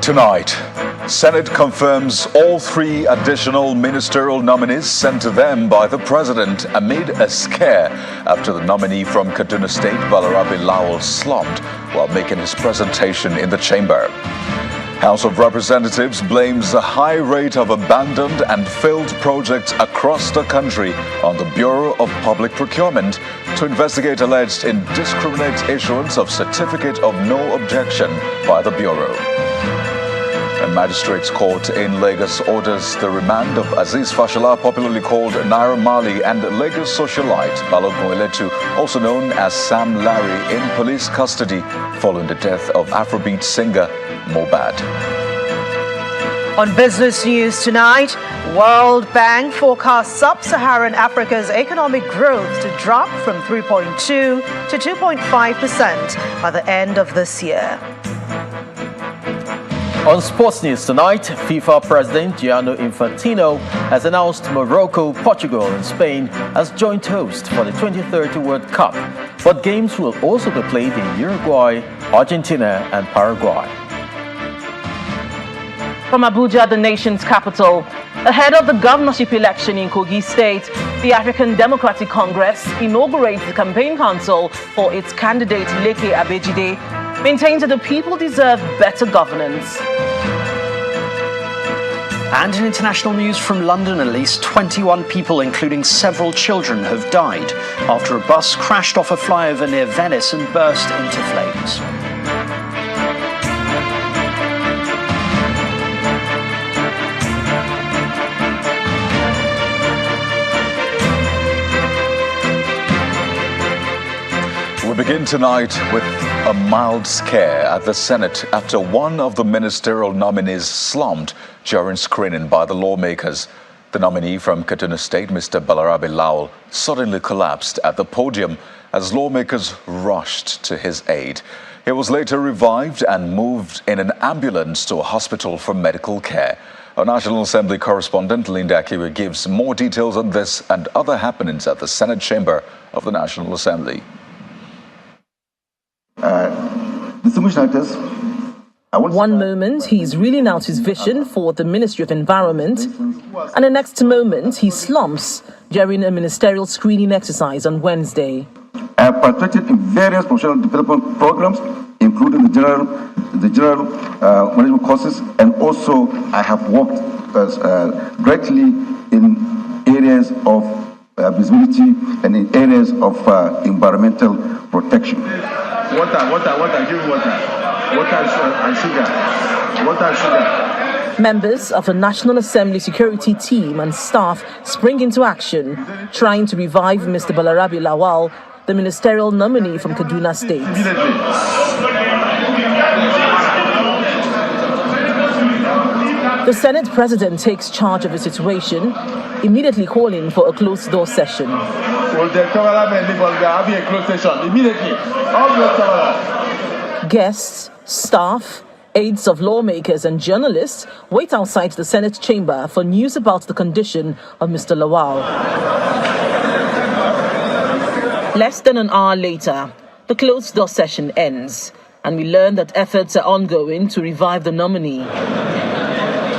Tonight, Senate confirms all 3 additional ministerial nominees sent to them by the president amid a scare after the nominee from Kaduna State, Balarabe Lawal, slumped while making his presentation in the chamber. House of Representatives blames the high rate of abandoned and failed projects across the country on the Bureau of Public Procurement to investigate alleged indiscriminate issuance of Certificate of No Objection by the Bureau. A magistrate's court in Lagos orders the remand of Aziz Fashola, popularly called Naira Marley, and Lagos socialite Balogun Eletu, also known as Sam Larry, in police custody following the death of Afrobeat singer Mohbad. On business news tonight, World Bank forecasts sub-Saharan Africa's economic growth to drop from 3.2 to 2.5% by the end of this year. On sports news tonight, FIFA President Gianni Infantino has announced Morocco, Portugal and Spain as joint hosts for the 2030 World Cup, but games will also be played in Uruguay, Argentina and Paraguay. From Abuja, the nation's capital, ahead of the governorship election in Kogi State, the African Democratic Congress inaugurates the campaign council for its candidate Leke Abejide, maintains that the people deserve better governance. And in international news from London, at least 21 people, including several children, have died after a bus crashed off a flyover near Venice and burst into flames. We begin tonight with a mild scare at the Senate after one of the ministerial nominees slumped during screening by the lawmakers. The nominee from Kaduna State, Mr. Balarabe Lawal, suddenly collapsed at the podium as lawmakers rushed to his aid. He was later revived and moved in an ambulance to a hospital for medical care. Our National Assembly correspondent Linda Akiwe gives more details on this and other happenings at the Senate chamber of the National Assembly. Distinguished actors, One moment, he's reeling out his vision for the Ministry of Environment, and the next moment, he slumps during a ministerial screening exercise on Wednesday. I have participated in various professional development programs, including the general management courses, and also I have worked directly in areas of visibility and in areas of environmental protection. Water, give water and sugar. Members of the National Assembly security team and staff spring into action, trying to revive Mr. Balarabe Lawal, the ministerial nominee from Kaduna State. The Senate President takes charge of the situation, immediately calling for a closed-door session. Guests, staff, aides of lawmakers and journalists wait outside the Senate chamber for news about the condition of Mr. Lawal. Less than an hour later, the closed-door session ends, and we learn that efforts are ongoing to revive the nominee.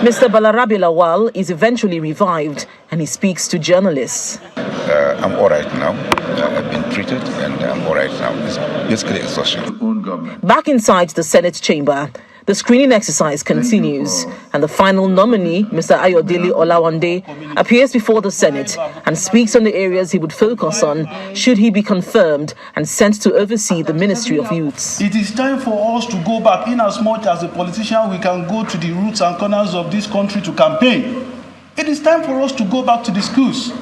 Mr. Balarabe Lawal is eventually revived, and he speaks to journalists. I'm all right now. I've been treated, and I'm all right now. It's basically exhaustion. Back inside the Senate chamber, the screening exercise continues, and the final nominee, Mr. Ayodele Olawande, appears before the Senate and speaks on the areas he would focus on should he be confirmed and sent to oversee the Ministry of Youths. It is time for us to go back. In as much as a politician, we can go to the roots and corners of this country to campaign. It is time for us to go back to the schools.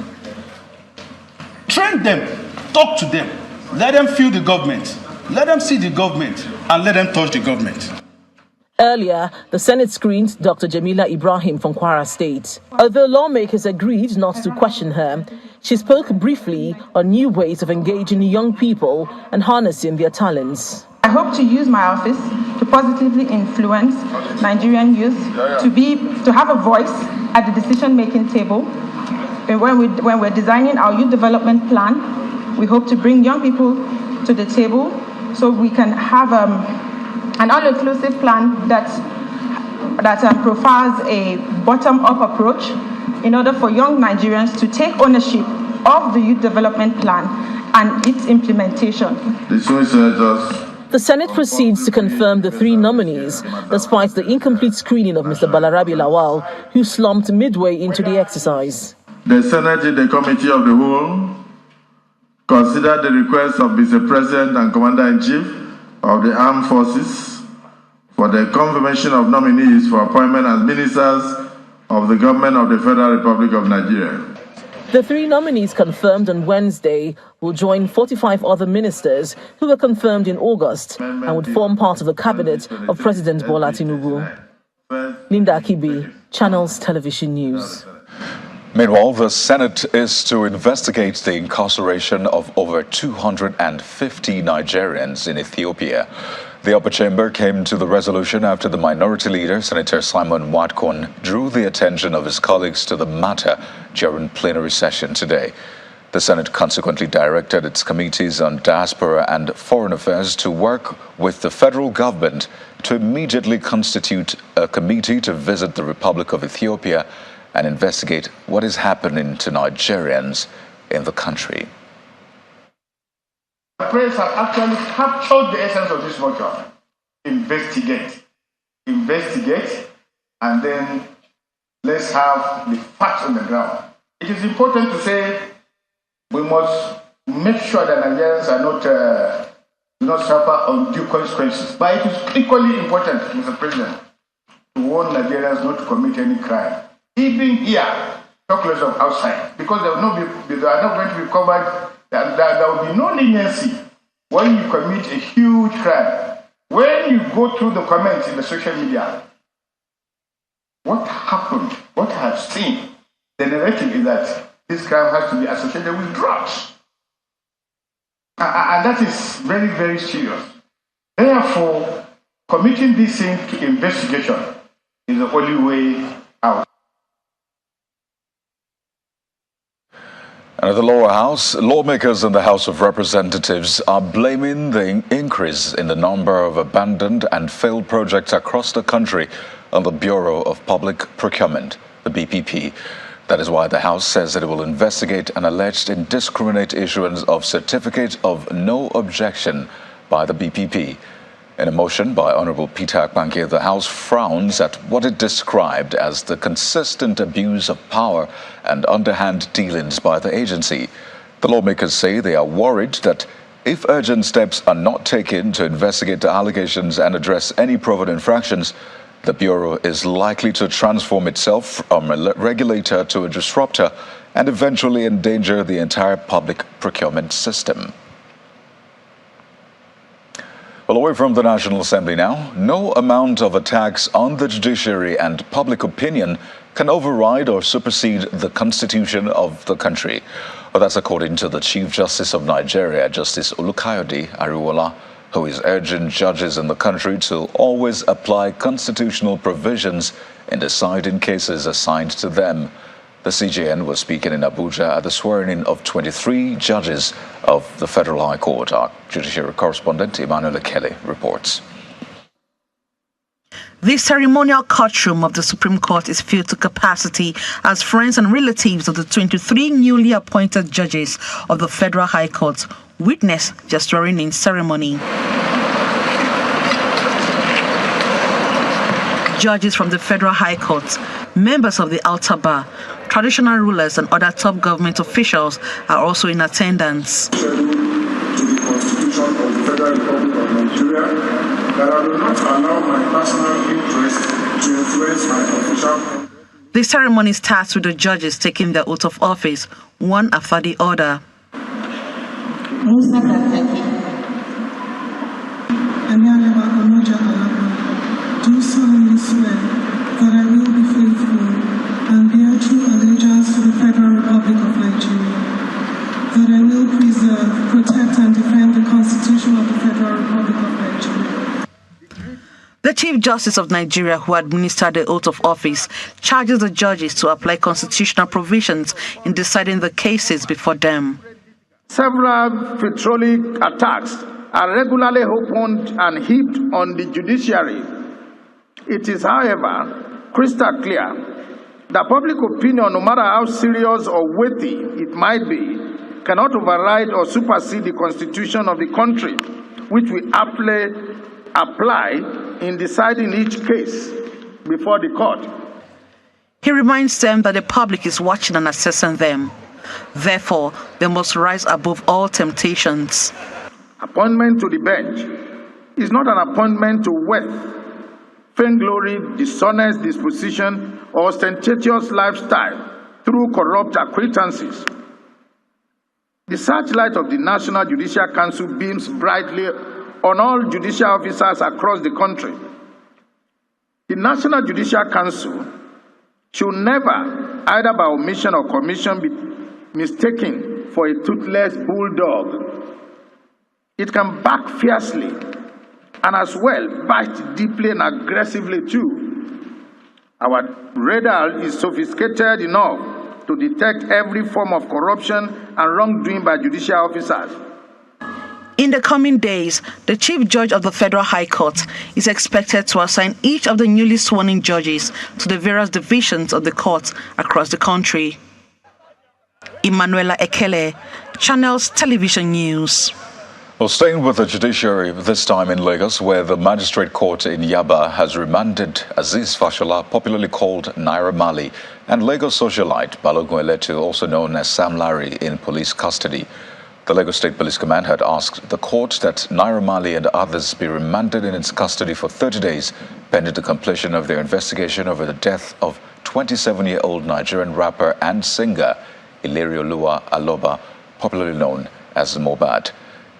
Train them, talk to them, let them feel the government, let them see the government, and let them touch the government. Earlier, the Senate screened Dr. Jamila Ibrahim from Kwara State. Although lawmakers agreed not to question her, she spoke briefly on new ways of engaging young people and harnessing their talents. I hope to use my office to positively influence Nigerian youth to have a voice at the decision-making table. When we're designing our youth development plan, we hope to bring young people to the table so we can have an all-inclusive plan that profiles a bottom-up approach in order for young Nigerians to take ownership of the youth development plan and its implementation. The Senate proceeds to confirm the 3 nominees, despite the incomplete screening of Mr. Balarabe Lawal, who slumped midway into the exercise. The Senate, in the Committee of the Whole, considered the request of Mr. President and Commander-in-Chief of the Armed Forces for the confirmation of nominees for appointment as ministers of the government of the Federal Republic of Nigeria. The 3 nominees confirmed on Wednesday will join 45 other ministers who were confirmed in August and would form part of the cabinet of President Bola Tinubu. Linda Akibi, Channels Television News. Meanwhile, the Senate is to investigate the incarceration of over 250 Nigerians in Ethiopia. The upper chamber came to the resolution after the minority leader, Senator Simon Watkon, drew the attention of his colleagues to the matter during plenary session today. The Senate consequently directed its committees on diaspora and foreign affairs to work with the federal government to immediately constitute a committee to visit the Republic of Ethiopia and investigate what is happening to Nigerians in the country. The press have actually captured the essence of this motion. Investigate, and then let's have the facts on the ground. It is important to say we must make sure that Nigerians are do not suffer undue consequences. But it is equally important, Mr. President, to warn Nigerians not to commit any crime. Even here, talk less of outside, because they are not going to be covered. There will be no leniency when you commit a huge crime. When you go through the comments in the social media, what happened, what I have seen, the narrative is that this crime has to be associated with drugs. And that is very, very serious. Therefore, committing this thing to investigation is the only way out. And at the lower house, lawmakers in the House of Representatives are blaming the increase in the number of abandoned and failed projects across the country on the Bureau of Public Procurement, the BPP. That is why the House says that it will investigate an alleged indiscriminate issuance of certificate of no objection by the BPP. In a motion by Honorable Peter Akpanke, the House frowns at what it described as the consistent abuse of power and underhand dealings by the agency. The lawmakers say they are worried that if urgent steps are not taken to investigate the allegations and address any proven infractions, the Bureau is likely to transform itself from a regulator to a disruptor and eventually endanger the entire public procurement system. Well, away from the National Assembly now, no amount of attacks on the judiciary and public opinion can override or supersede the constitution of the country. Well, that's according to the Chief Justice of Nigeria, Justice Olukayode Ariwola, who is urging judges in the country to always apply constitutional provisions in deciding cases assigned to them. The CJN was speaking in Abuja at the swearing-in of 23 judges of the Federal High Court. Our judiciary correspondent Emmanuel Kelly reports. The ceremonial courtroom of the Supreme Court is filled to capacity as friends and relatives of the 23 newly appointed judges of the Federal High Court witness the swearing-in ceremony. Judges from the Federal High Court, members of the Outer Bar, traditional rulers and other top government officials are also in attendance. To the Constitution of the Federal Republic of Nigeria, that I will not allow my personal interest to influence my official. The ceremony starts with the judges taking their oath of office, one after the other. Do solemnly swear that I will be faithful and bear true allegiance to the Federal Republic of Nigeria, that I will preserve, protect, and defend the Constitution of the Federal Republic of Nigeria. The Chief Justice of Nigeria, who administered the oath of office, charges the judges to apply constitutional provisions in deciding the cases before them. Several patriotic attacks are regularly opened and heaped on the judiciary It is, however, crystal clear that public opinion, no matter how serious or weighty it might be, cannot override or supersede the Constitution of the country, which we aptly apply in deciding each case before the court. He reminds them that the public is watching and assessing them. Therefore, they must rise above all temptations. Appointment to the bench is not an appointment to wealth, vainglory, dishonest disposition, or ostentatious lifestyle through corrupt acquaintances. The searchlight of the National Judicial Council beams brightly on all judicial officers across the country. The National Judicial Council should never, either by omission or commission, be mistaken for a toothless bulldog. It can bark fiercely and as well bite deeply and aggressively too. Our radar is sophisticated enough to detect every form of corruption and wrongdoing by judicial officers. In the coming days, the Chief Judge of the Federal High Court is expected to assign each of the newly sworn-in judges to the various divisions of the court across the country. Emanuela Ekele, Channels Television News. Well, staying with the judiciary, this time in Lagos, where the magistrate court in Yaba has remanded Aziz Fashola, popularly called Naira Marley, and Lagos socialite Balogun Eletu, also known as Sam Larry, in police custody. The Lagos State Police Command had asked the court that Naira Marley and others be remanded in its custody for 30 days, pending the completion of their investigation over the death of 27-year-old Nigerian rapper and singer Ilerioluwa Aloba, popularly known as Mohbad.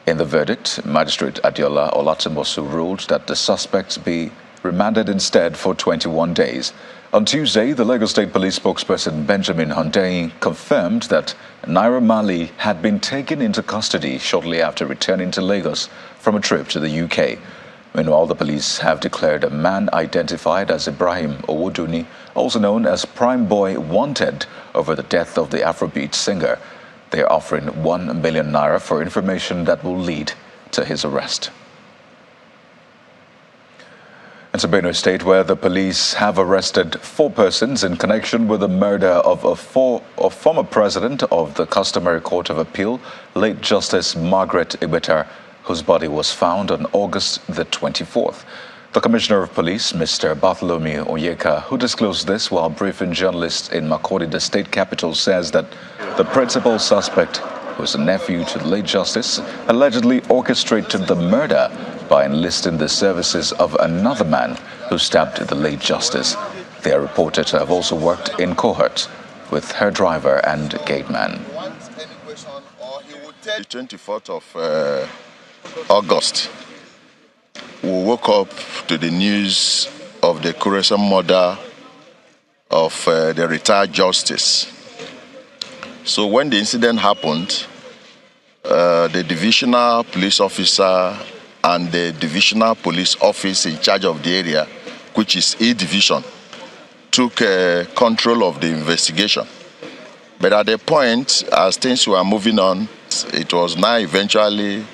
In the verdict, Magistrate Adiola Olatunmosu ruled that the suspects be remanded instead for 21 days. On Tuesday, the Lagos State Police spokesperson Benjamin Hundeyin confirmed that Naira Marley had been taken into custody shortly after returning to Lagos from a trip to the UK. Meanwhile, the police have declared a man identified as Ibrahim Owoduni, also known as Prime Boy, wanted over the death of the Afrobeat singer. They are offering 1 million naira for information that will lead to his arrest. In Benue State, where the police have arrested 4 persons in connection with the murder of a former president of the Customary Court of Appeal, late Justice Margaret Ibeta, whose body was found on August the 24th. The Commissioner of Police, Mr. Bartholomew Onyeka, who disclosed this while briefing journalists in Makurdi, the state capital, says that the principal suspect, who is a nephew to the late Justice, allegedly orchestrated the murder by enlisting the services of another man who stabbed the late Justice. They are reported to have also worked in cohort with her driver and gate man. The 24th of August, we woke up to the news of the gruesome murder of the retired Justice. So when the incident happened, the divisional police officer and the divisional police office in charge of the area, which is E Division, took control of the investigation. But at the point, as things were moving on, it was now eventually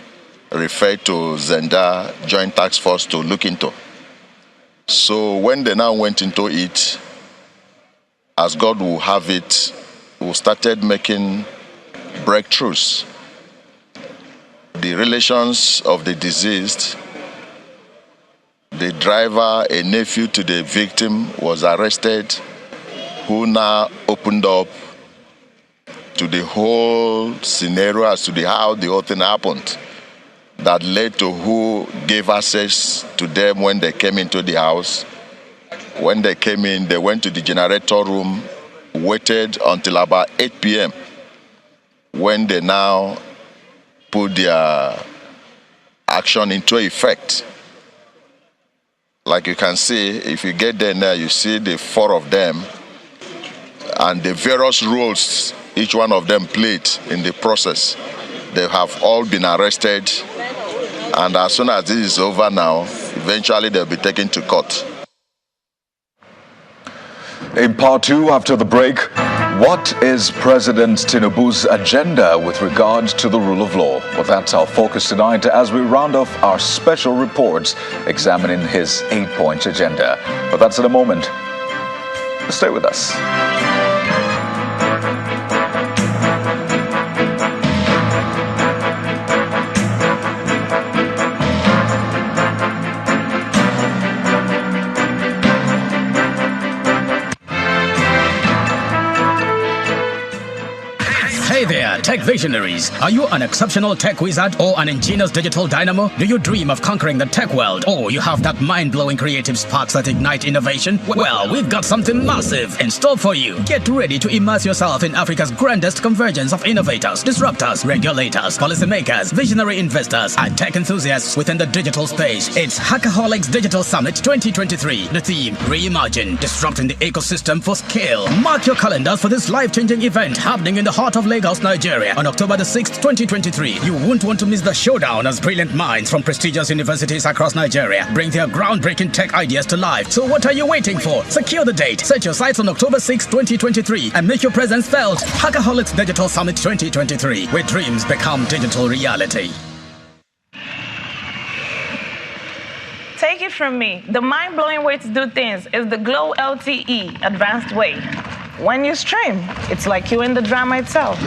referred to Zenda Joint Task Force to look into. So when they now went into it, as God will have it, we started making breakthroughs. The relations of the deceased, the driver, a nephew to the victim, was arrested, who now opened up to the whole scenario as to how the whole thing happened. That led to who gave access to them when they came into the house. When they came in, they went to the generator room, waited until about 8 p.m. when they now put their action into effect. Like you can see, if you get there now, you see the 4 of them and the various roles each one of them played in the process. They have all been arrested, and as soon as this is over now, eventually they'll be taken to court. In part 2, after the break, What is President Tinubu's agenda with regard to the rule of law? Well, that's our focus tonight as we round off our special reports examining his 8-point agenda. But that's in a moment. Stay with us. Hey there, tech visionaries. Are you an exceptional tech wizard or an ingenious digital dynamo? Do you dream of conquering the tech world, or you have that mind-blowing creative sparks that ignite innovation? Well, we've got something massive in store for you. Get ready to immerse yourself in Africa's grandest convergence of innovators, disruptors, regulators, policymakers, visionary investors, and tech enthusiasts within the digital space. It's Hackaholics Digital Summit 2023. The theme, Reimagine, disrupting the ecosystem for scale. Mark your calendars for this life-changing event happening in the heart of Lagos, Nigeria, on October the 6th, 2023. You won't want to miss the showdown as brilliant minds from prestigious universities across Nigeria bring their groundbreaking tech ideas to life. So what are you waiting for? Secure the date. Set your sights on October 6th, 2023 and make your presence felt. Hackaholics Digital Summit 2023, where dreams become digital reality. Take it from me, the mind-blowing way to do things is the Glow LTE advanced way. When you stream, it's like you're in the drama itself.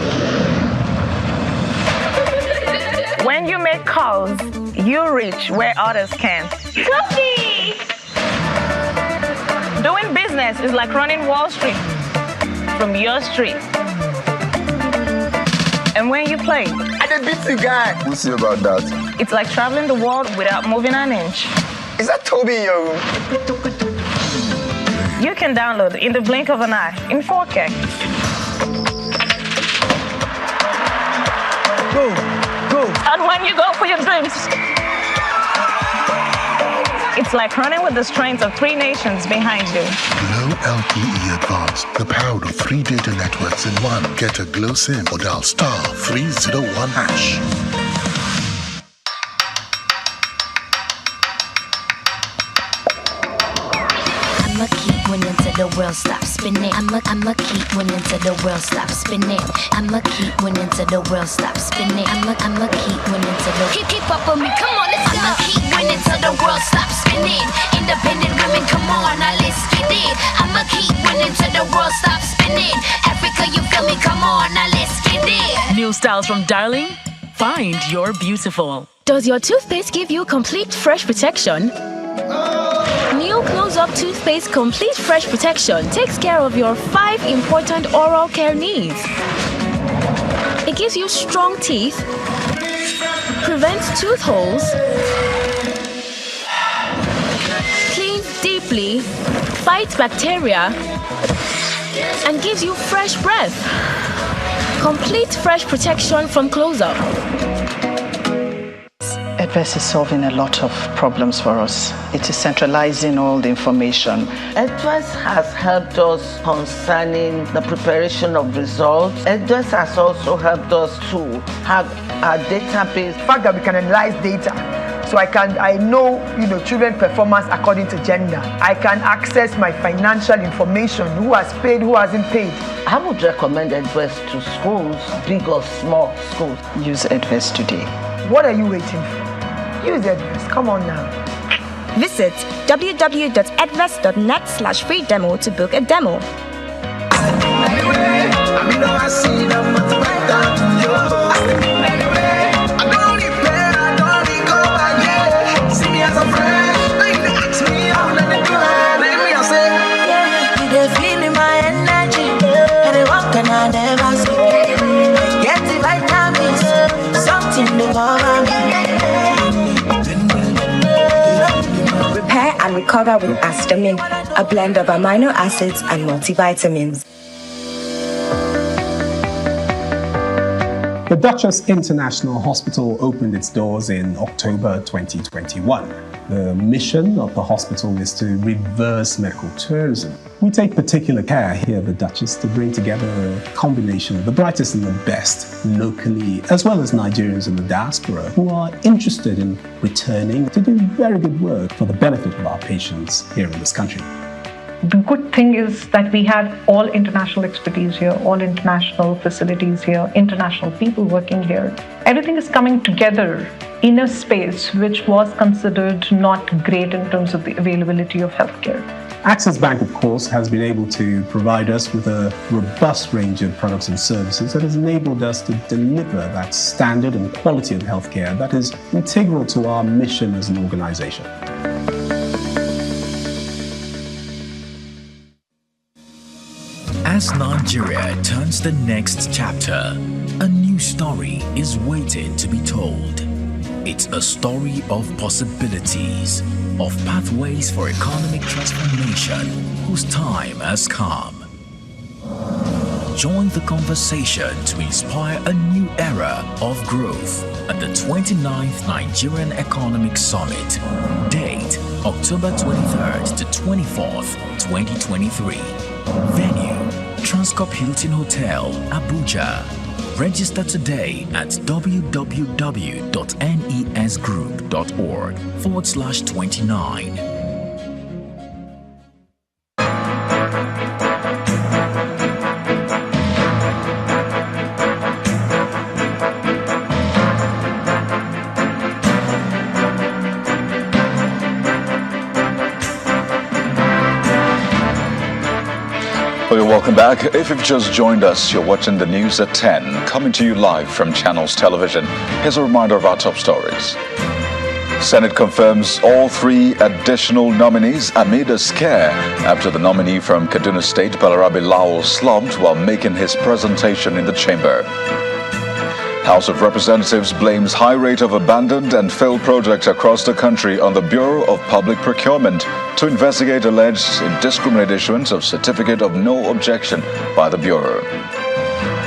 When you make calls, you reach where others can't. Kogi! Doing business is like running Wall Street from your street. And when you play, I did beat you guy. We'll see about that. It's like traveling the world without moving an inch. Is that Toby in your room? You can download in the blink of an eye in 4K. Go. And when you go for your dreams, it's like running with the strength of 3 nations behind you. Glow LTE Advanced, the power of 3 data networks in one. Get a Glow SIM or dial *301#. I'ma keep winning till the world stops spinning. I'ma keep winning till the world stops spinning. I'ma keep winning till the world stops spinning. I'ma keep winning till the keep up with me. Come on, let's go. I'ma keep winning till the world stops spinning. Independent women, come on, now let's get it. I'ma keep winning till the world stops spinning. Africa, you feel me? Come on, now let's get it. New styles from Darling. Find your beautiful. Does your toothpaste give you complete fresh protection? New Close-Up Toothpaste Complete Fresh Protection takes care of your 5 important oral care needs. It gives you strong teeth, prevents tooth holes, cleans deeply, fights bacteria, and gives you fresh breath. Complete fresh protection from Close-Up. Adverse is solving a lot of problems for us. It is centralizing all the information. Adverse has helped us concerning the preparation of results. Adverse has also helped us to have our database. The fact that we can analyze data, so I know children performance according to gender. I can access my financial information, who has paid, who hasn't paid. I would recommend Adverse to schools, big or small schools. Use Adverse today. What are you waiting for? Use Adverse. Come on now. Visit www.adverse.net/free demo to book a demo. Repair and recover with Astamin, a blend of amino acids and multivitamins. The Duchess International Hospital opened its doors in October 2021. The mission of the hospital is to reverse medical tourism. We take particular care here at the Duchess to bring together a combination of the brightest and the best locally, as well as Nigerians in the diaspora who are interested in returning to do very good work for the benefit of our patients here in this country. The good thing is that we had all international expertise here, all international facilities here, international people working here. Everything is coming together in a space which was considered not great in terms of the availability of healthcare. Access Bank, of course, has been able to provide us with a robust range of products and services that has enabled us to deliver that standard and quality of healthcare that is integral to our mission as an organization. As Nigeria turns the next chapter, a new story is waiting to be told. It's a story of possibilities, of pathways for economic transformation whose time has come. Join the conversation to inspire a new era of growth at the 29th Nigerian Economic Summit. Date, October 23rd to 24th, 2023. Venue, Transcorp Hilton Hotel, Abuja. Register today at www.nesgroup.org/29. Welcome back. If you've just joined us, you're watching the news at 10, coming to you live from Channels Television. Here's a reminder of our top stories. Senate confirms all 3 additional nominees amid a scare after the nominee from Kaduna State, Balarabe Lawal, slumped while making his presentation in the chamber. House of Representatives blames high rate of abandoned and failed projects across the country on the Bureau of Public Procurement to investigate alleged indiscriminate issuance of Certificate of No Objection by the Bureau.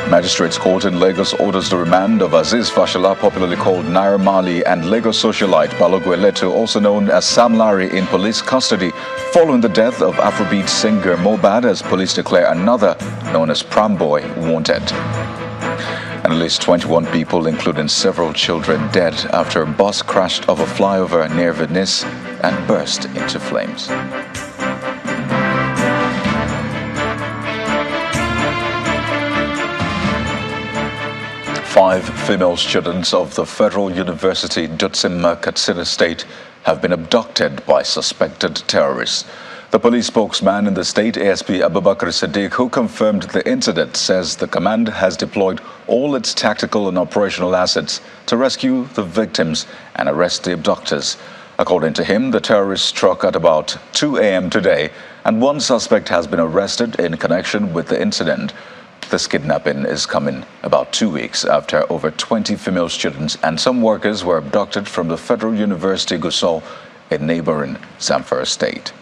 Magistrates Court in Lagos orders the remand of Aziz Fashola, popularly called Naira Marley, and Lagos socialite Balogun Eletu, also known as Sam Larry, in police custody following the death of Afrobeat singer Mohbad, as police declare another, known as Pramboy, wanted. And at least 21 people, including several children, dead after a bus crashed off a flyover near Venice and burst into flames. 5 female students of the Federal University Katsina, Katsina State have been abducted by suspected terrorists. The police spokesman in the state, ASP Abubakar Sadiq, who confirmed the incident, says the command has deployed all its tactical and operational assets to rescue the victims and arrest the abductors. According to him, the terrorists struck at about 2 a.m. today, and one suspect has been arrested in connection with the incident. This kidnapping is coming about 2 weeks after over 20 female students and some workers were abducted from the Federal University Gusau in neighboring Zamfara State.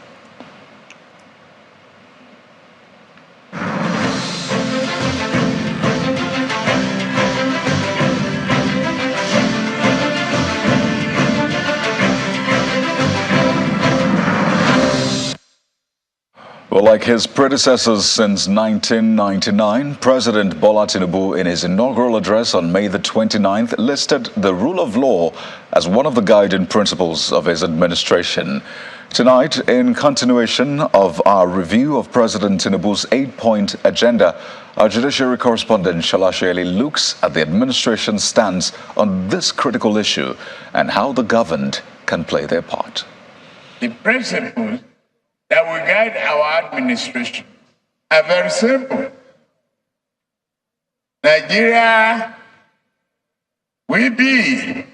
Well, like his predecessors since 1999, President Bola Tinubu, in his inaugural address on May the 29th, listed the rule of law as one of the guiding principles of his administration. Tonight, in continuation of our review of President Tinubu's 8-point agenda, our judiciary correspondent Shalasheli looks at the administration's stance on this critical issue and how the governed can play their part. The principles that will guide our administration are very simple. Nigeria will be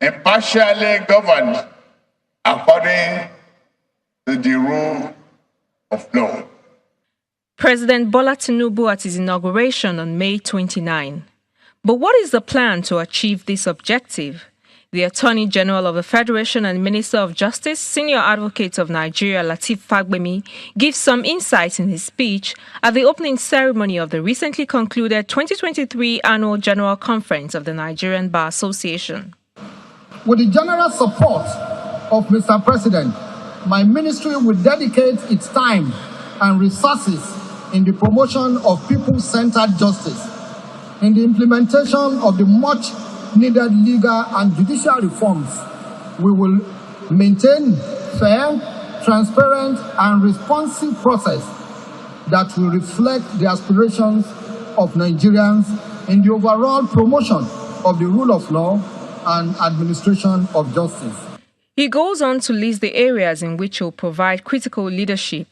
impartially governed according to the rule of law. President Bola Tinubu at his inauguration on May 29. But what is the plan to achieve this objective? The Attorney General of the Federation and Minister of Justice, Senior Advocate of Nigeria, Lateef Fagbemi, gives some insights in his speech at the opening ceremony of the recently concluded 2023 Annual General Conference of the Nigerian Bar Association. With the general support of Mr. President, my ministry will dedicate its time and resources in the promotion of people-centered justice, in the implementation of the much-needed legal and judicial reforms. We will maintain fair, transparent and responsive process that will reflect the aspirations of Nigerians in the overall promotion of the rule of law and administration of justice. He goes on to list the areas in which he will provide critical leadership,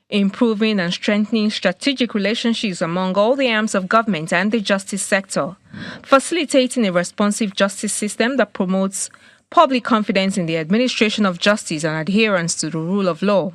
improving and strengthening strategic relationships among all the arms of government and the justice sector, facilitating a responsive justice system that promotes public confidence in the administration of justice and adherence to the rule of law,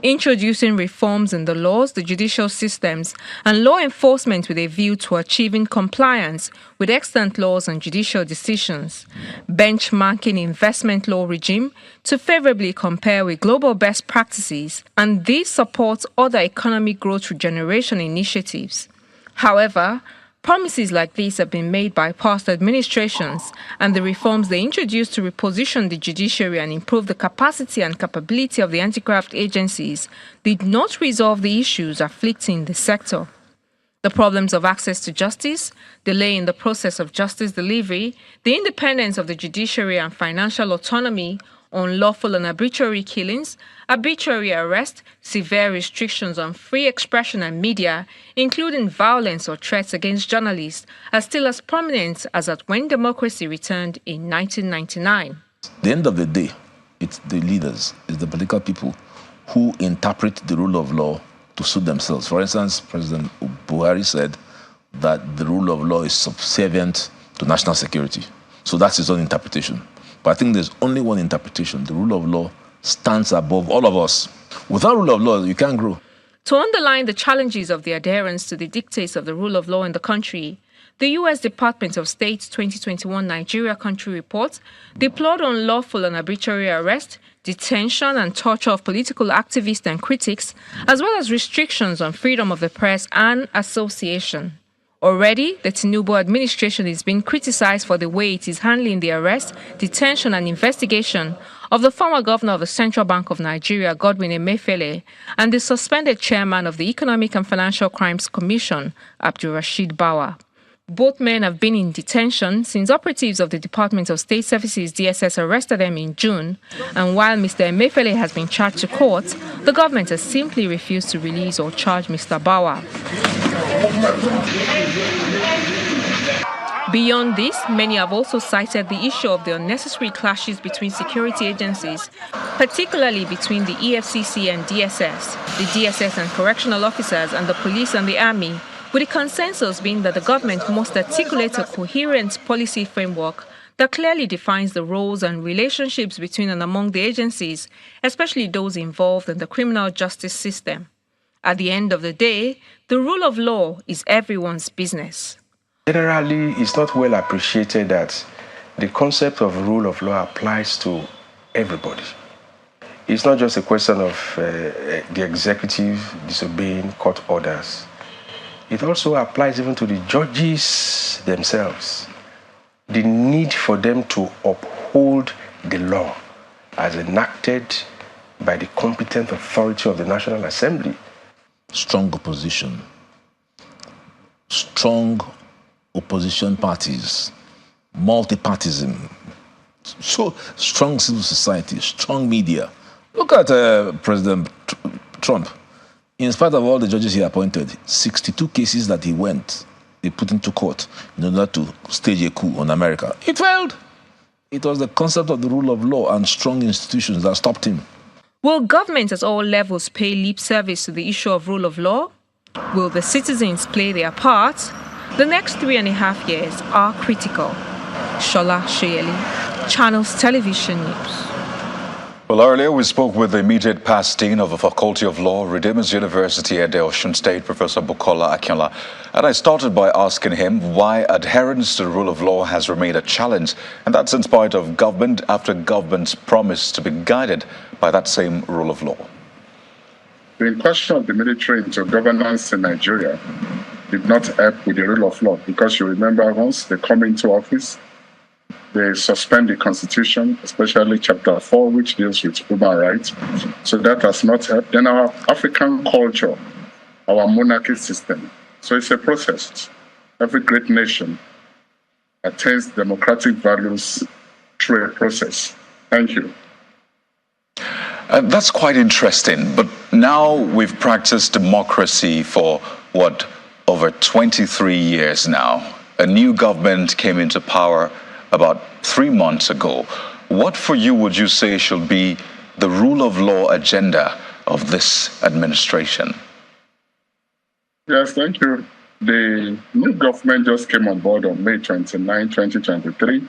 introducing reforms in the laws, the judicial systems, and law enforcement with a view to achieving compliance with extant laws and judicial decisions, benchmarking investment law regime to favorably compare with global best practices, and this supports other economic growth regeneration initiatives. However, promises like these have been made by past administrations, and the reforms they introduced to reposition the judiciary and improve the capacity and capability of the anti-graft agencies did not resolve the issues afflicting the sector. The problems of access to justice, delay in the process of justice delivery, the independence of the judiciary and financial autonomy, unlawful and arbitrary killings, arbitrary arrest, severe restrictions on free expression and media, including violence or threats against journalists, are still as prominent as at when democracy returned in 1999. At the end of the day, it's the leaders, it's the political people who interpret the rule of law to suit themselves. For instance, President Buhari said that the rule of law is subservient to national security. So that's his own interpretation. But I think there's only one interpretation. The rule of law stands above all of us. Without rule of law, you can't grow. To underline the challenges of the adherence to the dictates of the rule of law in the country, the U.S. Department of State's 2021 Nigeria Country Report deplored unlawful and arbitrary arrest, detention and torture of political activists and critics, as well as restrictions on freedom of the press and association. Already, the Tinubu administration is being criticized for the way it is handling the arrest, detention and investigation of the former governor of the Central Bank of Nigeria, Godwin Emefiele, and the suspended chairman of the Economic and Financial Crimes Commission, Abdulrasheed Bawa. Both men have been in detention since operatives of the Department of State Services DSS arrested them in June, and while Mr. Emefiele has been charged to court, the government has simply refused to release or charge Mr. Bawa. Beyond this, many have also cited the issue of the unnecessary clashes between security agencies, particularly between the EFCC and DSS, the DSS and correctional officers, and the police and the army, with the consensus being that the government must articulate a coherent policy framework that clearly defines the roles and relationships between and among the agencies, especially those involved in the criminal justice system. At the end of the day, the rule of law is everyone's business. Generally, it's not well appreciated that the concept of rule of law applies to everybody. It's not just a question of the executive disobeying court orders. It also applies even to the judges themselves. The need for them to uphold the law as enacted by the competent authority of the National Assembly. Strong opposition. Strong opposition parties. Multipartism. So strong civil society, strong media. Look at President Trump. In spite of all the judges he appointed, 62 cases that they put into court in order to stage a coup on America. It failed. It was the concept of the rule of law and strong institutions that stopped him. Will government at all levels pay lip service to the issue of rule of law? Will the citizens play their part? The next 3.5 years are critical. Shola Shoyeli, Channels Television News. Well, earlier we spoke with the immediate past dean of the Faculty of Law, Redeemers University at the Osun State, Professor Bukola Akinola, and I started by asking him why adherence to the rule of law has remained a challenge, and that's in spite of government after government's promise to be guided by that same rule of law. The incursion of the military into governance in Nigeria did not help with the rule of law, because you remember once they come into office, they suspend the Constitution, especially Chapter 4, which deals with human rights. So that has not helped. Then our African culture, our monarchy system. So it's a process. Every great nation attains democratic values through a process. Thank you. That's quite interesting. But now we've practiced democracy for, over 23 years now. A new government came into power about 3 months ago. What for you would you say should be the rule of law agenda of this administration? Yes, thank you. The new government just came on board on May 29, 2023,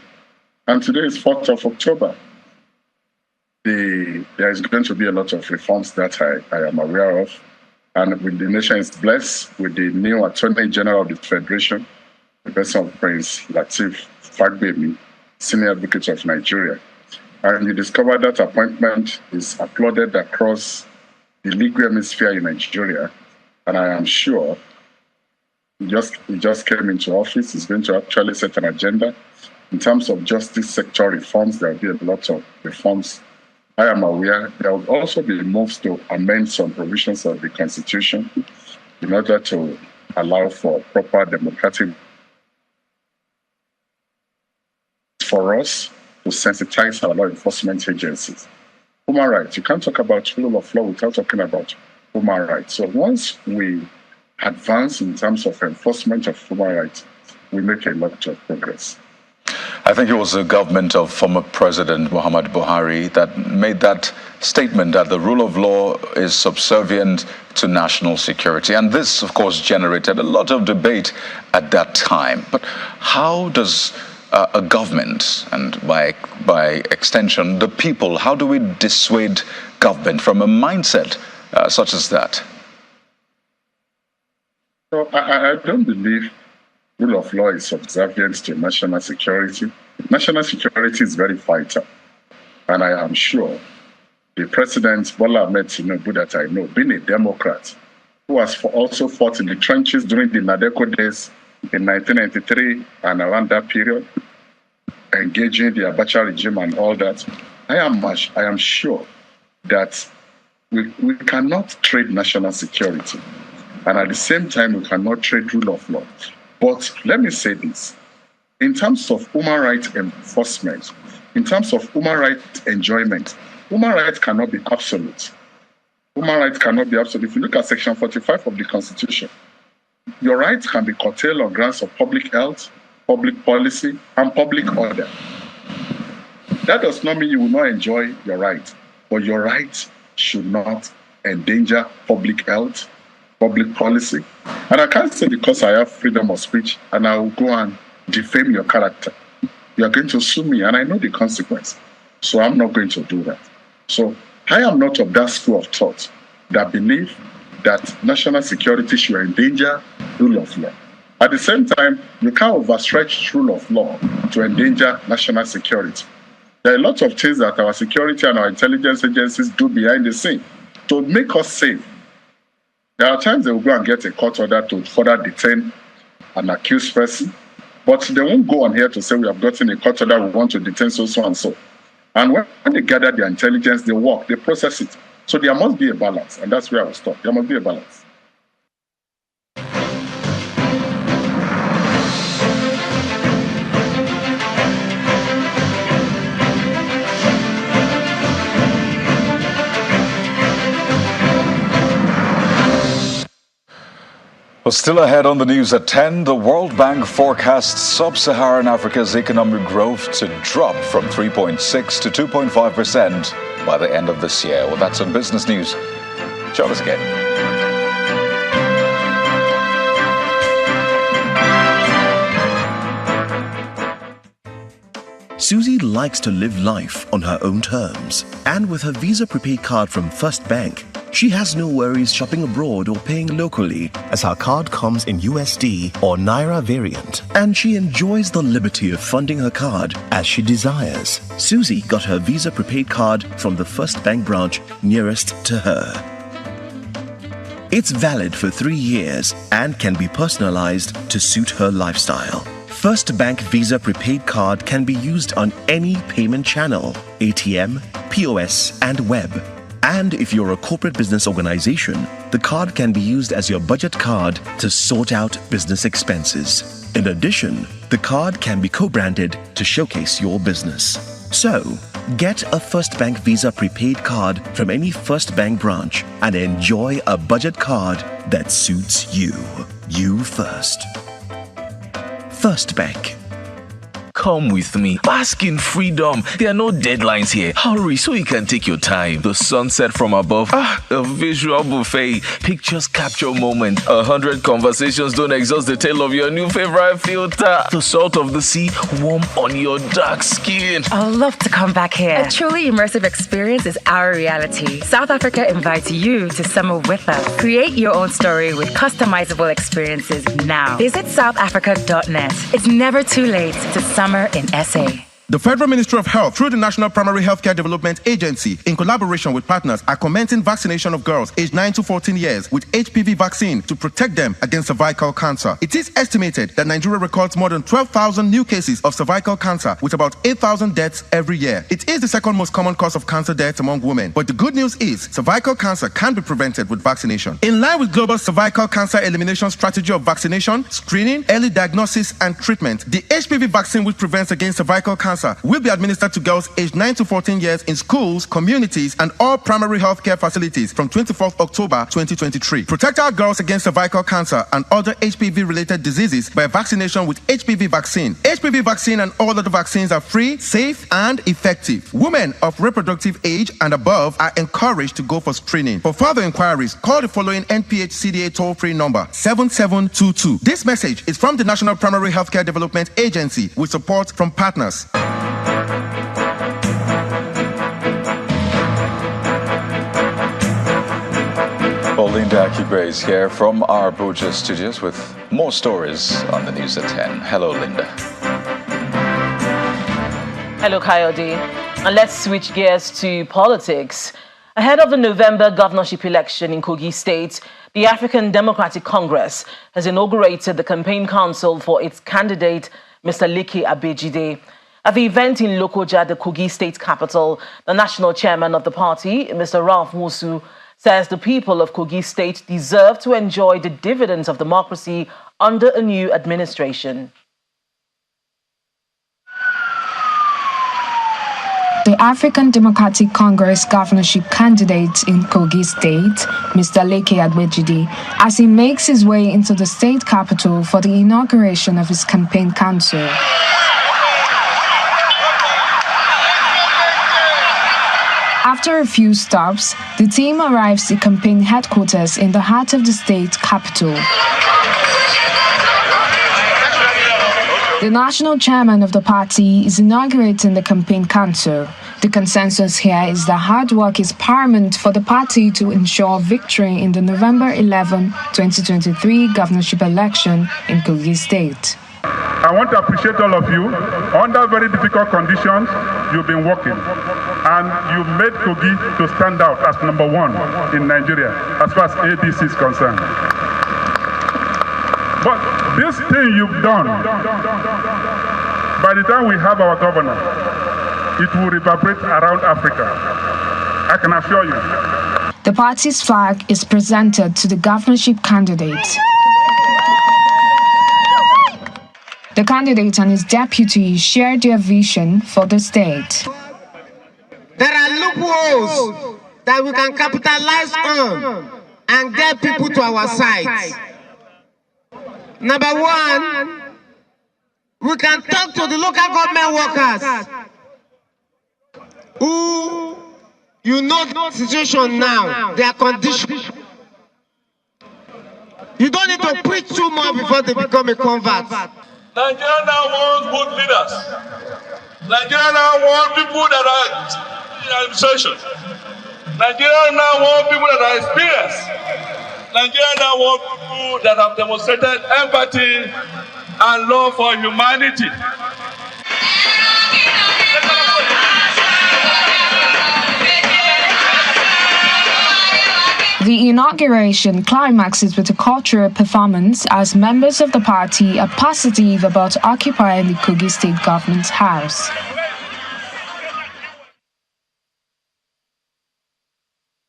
and today is 4th of October. There is going to be a lot of reforms that I am aware of, and the nation is blessed with the new Attorney General of the Federation, the person of Prince Lateef Fagbemi, Senior Advocate of Nigeria. And you discover that appointment is applauded across the legal hemisphere in Nigeria, and I am sure he just came into office. He's going to actually set an agenda. In terms of justice sector reforms, there will be a lot of reforms. I am aware there will also be moves to amend some provisions of the Constitution in order to allow for proper democratic for us to sensitize our law enforcement agencies. Human rights. You can't talk about rule of law without talking about human rights. So once we advance in terms of enforcement of human rights, we make a lot of progress. I think it was the government of former President Muhammadu Buhari that made that statement that the rule of law is subservient to national security. And this, of course, generated a lot of debate at that time. But how does a government, and by extension, the people, how do we dissuade government from a mindset such as that? So I don't believe rule of law is subservient to national security. National security is very vital. And I am sure the President, Bola Ahmed Tinubu, that I know, being a Democrat, who has also fought in the trenches during the Nadeko days in 1993 and around that period, engaging the Abacha regime and all that, I am sure that we cannot trade national security. And at the same time, we cannot trade rule of law. But let me say this. In terms of human rights enforcement, in terms of human rights enjoyment, human rights cannot be absolute. Human rights cannot be absolute. If you look at Section 45 of the Constitution, your rights can be curtailed on grounds of public health, public policy, and public order. That does not mean you will not enjoy your right, but your right should not endanger public health, public policy. And I can't say because I have freedom of speech and I will go and defame your character. You are going to sue me and I know the consequence. So I'm not going to do that. So I am not of that school of thought that believe that national security should endanger rule of law. At the same time, you can't overstretch rule of law to endanger national security. There are a lot of things that our security and our intelligence agencies do behind the scene to make us safe. There are times they will go and get a court order to further detain an accused person, but they won't go on here to say we have gotten a court order, we want to detain so and so. And when they gather their intelligence, they work, they process it. So there must be a balance, and that's where I will stop. There must be a balance. Well, still ahead on the news at 10, the World Bank forecasts sub-Saharan Africa's economic growth to drop from 3.6 to 2.5% by the end of this year. Well, that's on Business News. Join us again. Susie likes to live life on her own terms. And with her Visa prepaid card from First Bank, she has no worries shopping abroad or paying locally, as her card comes in USD or Naira variant. And she enjoys the liberty of funding her card as she desires. Susie got her Visa prepaid card from the First Bank branch nearest to her. It's valid for 3 years and can be personalized to suit her lifestyle. First Bank Visa prepaid card can be used on any payment channel, ATM, POS, and web. And if you're a corporate business organization, the card can be used as your budget card to sort out business expenses. In addition, the card can be co-branded to showcase your business. So, get a First Bank Visa prepaid card from any First Bank branch and enjoy a budget card that suits you. You first. First Bank. Come with me. Bask in freedom. There are no deadlines here. Hurry so you can take your time. The sunset from above. A visual buffet. Pictures capture moment. 100 conversations don't exhaust the tale of your new favorite filter. The salt of the sea warm on your dark skin. I'd love to come back here. A truly immersive experience is our reality. South Africa invites you to summer with us. Create your own story with customizable experiences now. Visit southafrica.net. It's never too late to summer in SA. The Federal Ministry of Health, through the National Primary Healthcare Development Agency, in collaboration with partners, are commencing vaccination of girls aged 9 to 14 years with HPV vaccine to protect them against cervical cancer. It is estimated that Nigeria records more than 12,000 new cases of cervical cancer, with about 8,000 deaths every year. It is the second most common cause of cancer deaths among women. But the good news is, cervical cancer can be prevented with vaccination. In line with global cervical cancer elimination strategy of vaccination, screening, early diagnosis, and treatment, the HPV vaccine, which prevents against cervical cancer, will be administered to girls aged 9 to 14 years in schools, communities, and all primary health care facilities from 24th October 2023. Protect our girls against cervical cancer and other HPV-related diseases by vaccination with HPV vaccine. HPV vaccine and all other vaccines are free, safe, and effective. Women of reproductive age and above are encouraged to go for screening. For further inquiries, call the following NPH-CDA toll-free number, 7722. This message is from the National Primary Healthcare Development Agency with support from partners. Well, Linda Akigbe is here from our Abuja studios with more stories on the news at 10. Hello, Linda. Hello, Coyote. And let's switch gears to politics. Ahead of the November governorship election in Kogi State, the African Democratic Congress has inaugurated the campaign council for its candidate, Mr. Leke Abejide. At the event in Lokoja, the Kogi State capital, the national chairman of the party, Mr. Ralph Musu, says the people of Kogi State deserve to enjoy the dividends of democracy under a new administration. The African Democratic Congress governorship candidate in Kogi State, Mr. Leke Abejide, as he makes his way into the state capital for the inauguration of his campaign council. After a few stops, the team arrives at campaign headquarters in the heart of the state capital. The national chairman of the party is inaugurating the campaign council. The consensus here is that hard work is paramount for the party to ensure victory in the November 11, 2023 governorship election in Kogi State. I want to appreciate all of you. Under very difficult conditions, you've been working. And you've made Kogi to stand out as number one in Nigeria, as far as ADC is concerned. But this thing you've done, by the time we have our governor, it will reverberate around Africa. I can assure you. The party's flag is presented to the governorship candidate. The candidate and his deputy share their vision for the state. There are loopholes that we can capitalize on and get people to our side. Number one, we can talk to the local government workers who, you know the situation now, their condition. You don't need to preach too much before they become a convert. Nigeria now wants good leaders. Nigeria now wants people that are in administration. Nigeria now wants people that are experienced. Nigeria now wants people that have demonstrated empathy and love for humanity. The inauguration climaxes with a cultural performance as members of the party are positive about occupying the Kogi State Government House.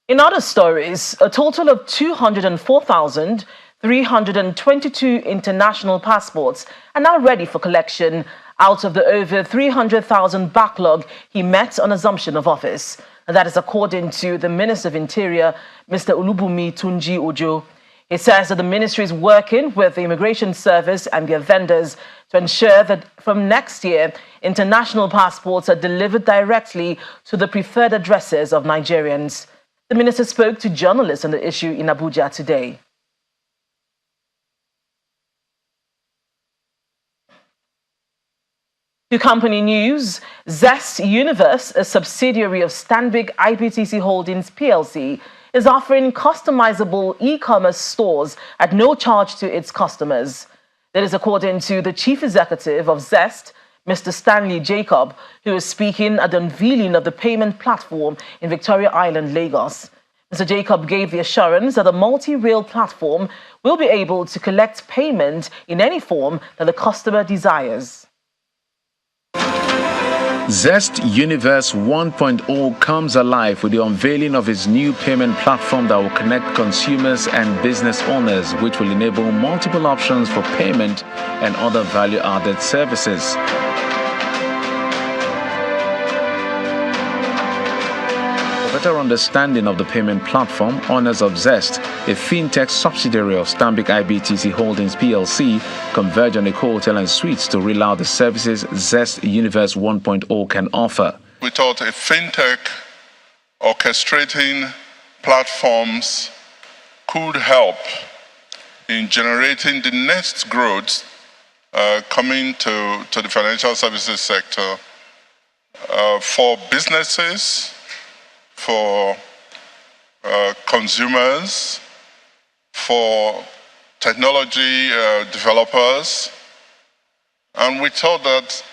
In other stories, a total of 204,322 international passports are now ready for collection out of the over 300,000 backlog he met on assumption of office. And that is according to the Minister of Interior, Mr. Olubunmi Tunji Ojo. He says that the ministry is working with the Immigration Service and their vendors to ensure that from next year, international passports are delivered directly to the preferred addresses of Nigerians. The minister spoke to journalists on the issue in Abuja today. To company news, Zest Universe, a subsidiary of Stanbic IBTC Holdings PLC, is offering customizable e-commerce stores at no charge to its customers. That is according to the chief executive of Zest, Mr. Stanley Jacob, who is speaking at the unveiling of the payment platform in Victoria Island, Lagos. Mr. Jacob gave the assurance that the multi-rail platform will be able to collect payment in any form that the customer desires. Zest Universe 1.0 comes alive with the unveiling of its new payment platform that will connect consumers and business owners, which will enable multiple options for payment and other value-added services. For better understanding of the payment platform, owners of Zest, a Fintech subsidiary of Stanbic IBTC Holdings PLC, converge on a hotel and suites to roll out the services Zest Universe 1.0 can offer. We thought a Fintech orchestrating platforms could help in generating the next growth coming to the financial services sector for businesses, for consumers, for technology developers, and we thought that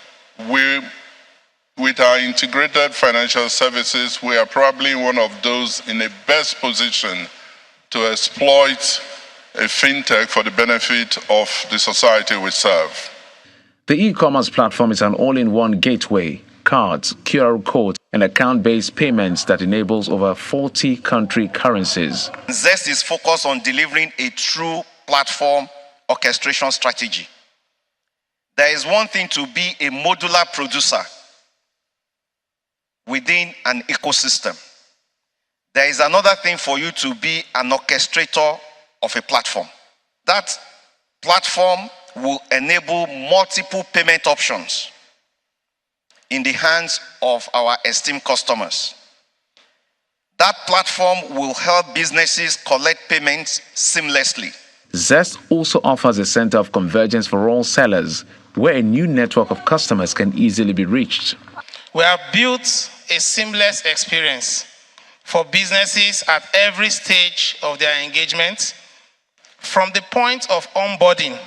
with our integrated financial services, we are probably one of those in the best position to exploit a fintech for the benefit of the society we serve. The e-commerce platform is an all-in-one gateway, cards, QR codes, and account-based payments that enables over 40 country currencies. Zest is focused on delivering a true platform orchestration strategy. There is one thing to be a modular producer within an ecosystem. There is another thing for you to be an orchestrator of a platform. That platform will enable multiple payment options in the hands of our esteemed customers. That platform will help businesses collect payments seamlessly. Zest also offers a center of convergence for all sellers, where a new network of customers can easily be reached. We have built a seamless experience for businesses at every stage of their engagement. From the point of onboarding,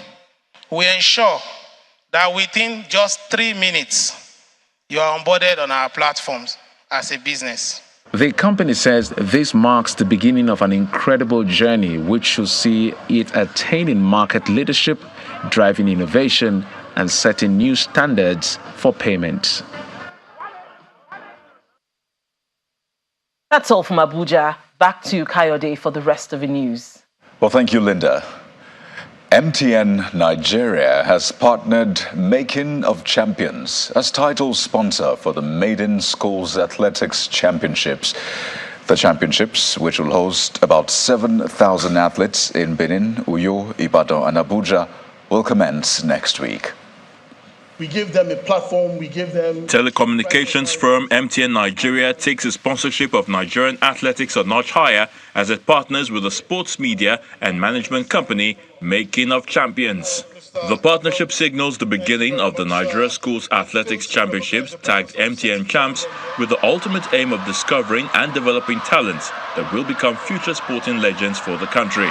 we ensure that within just 3 minutes, you are onboarded on our platforms as a business. The company says this marks the beginning of an incredible journey which should see it attaining market leadership, driving innovation, and setting new standards for payment. That's all from Abuja. Back to Kayode for the rest of the news. Well, thank you, Linda. MTN Nigeria has partnered Making of Champions as title sponsor for the Maiden Schools Athletics Championships. The championships, which will host about 7,000 athletes in Benin, Uyo, Ibadan, and Abuja, will commence next week. We give them a platform, we give them... Telecommunications firm MTN Nigeria takes its sponsorship of Nigerian athletics a notch higher as it partners with the sports media and management company Making of Champions. The partnership signals the beginning of the Nigeria Schools Athletics Championships, tagged MTN Champs, with the ultimate aim of discovering and developing talents that will become future sporting legends for the country.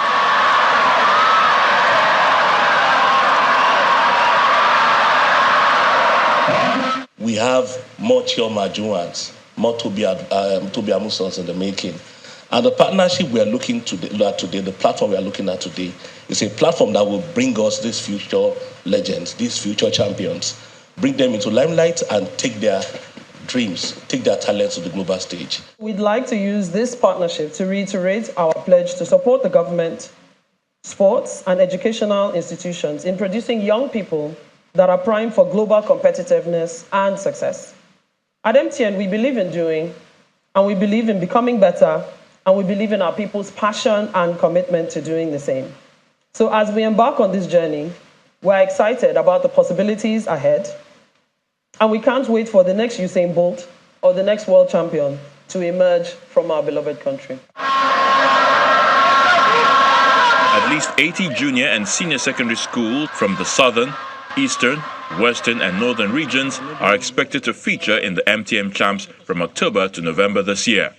We have more Chioma Juwans, more Toby Amusons in the making. And the partnership we are looking at today, the platform we are looking at today, is a platform that will bring us these future legends, these future champions, bring them into limelight and take their dreams, take their talents to the global stage. We'd like to use this partnership to reiterate our pledge to support the government, sports, and educational institutions in producing young people that are primed for global competitiveness and success. At MTN, we believe in doing, and we believe in becoming better, and we believe in our people's passion and commitment to doing the same. So as we embark on this journey, we're excited about the possibilities ahead, and we can't wait for the next Usain Bolt or the next world champion to emerge from our beloved country. At least 80 junior and senior secondary schools from the southern, eastern, western and northern regions are expected to feature in the MTN Champs from October to November this year.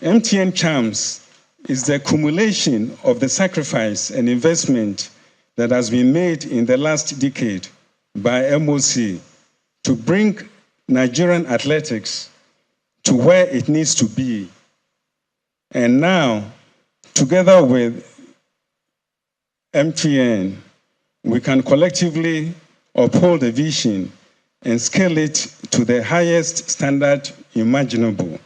MTN Champs is the accumulation of the sacrifice and investment that has been made in the last decade by MOC to bring Nigerian athletics to where it needs to be. And now, together with MTN, we can collectively uphold the vision and scale it to the highest standard imaginable.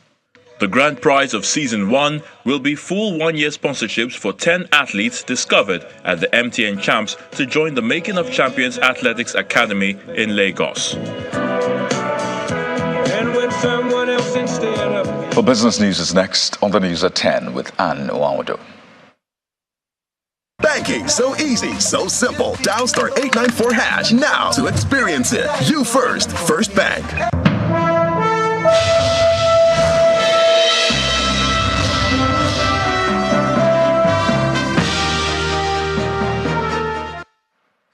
The grand prize of Season 1 will be full one-year sponsorships for 10 athletes discovered at the MTN Champs to join the Making of Champions Athletics Academy in Lagos. Well, business news is next on the news at 10 with Anne Owawado. Banking so easy, so simple. Dial *894# now to experience it. You first, First Bank.